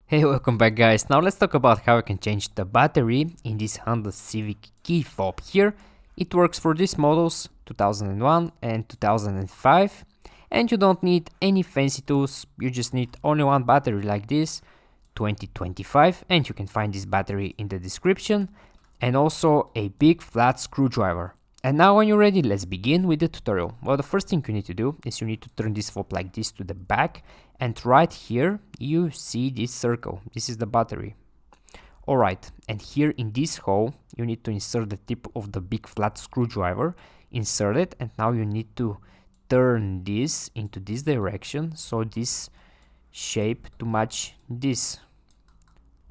Hey, welcome back guys. Now let's talk about how you can change the battery in this Honda Civic key fob here. It works for these models 2001 and 2005, and you don't need any fancy tools. You just need only one battery like this 2025, and you can find this battery in the description, and also a big flat screwdriver. And now when you're ready, let's begin with the tutorial. Well, the first thing you need to do is you need to turn this fob like this to the back, and right here you see this circle. This is the battery. Alright, and here in this hole you need to insert the tip of the big flat screwdriver, insert it, and now you need to turn this into this direction, so this shape to match this.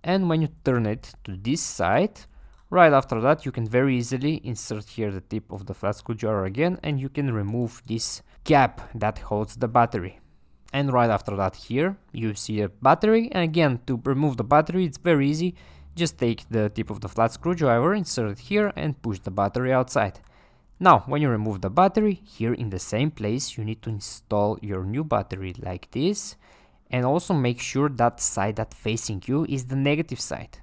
And when you turn it to this side, right after that you can very easily insert here the tip of the flat screwdriver again, and you can remove this gap that holds the battery. And right after that here you see a battery, and again to remove the battery it's very easy. Just take the tip of the flat screwdriver, insert it here, and push the battery outside. Now when you remove the battery, here in the same place you need to install your new battery like this, and also make sure that side that facing you is the negative side.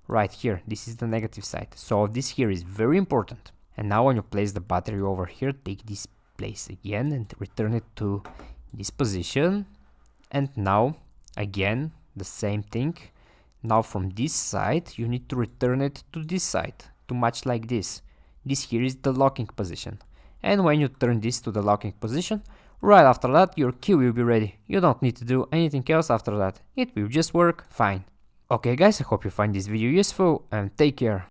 Right here, this is the negative side, so this here is very important. And now when you place the battery over here, take this place again and return it to this position. And now again the same thing. Now from this side you need to return it to this side to match like this. This here is the locking position, and when you turn this to the locking position, right after that your key will be ready. You don't need to do anything else after that, it will just work fine. Okay guys, I hope you find this video useful, and take care.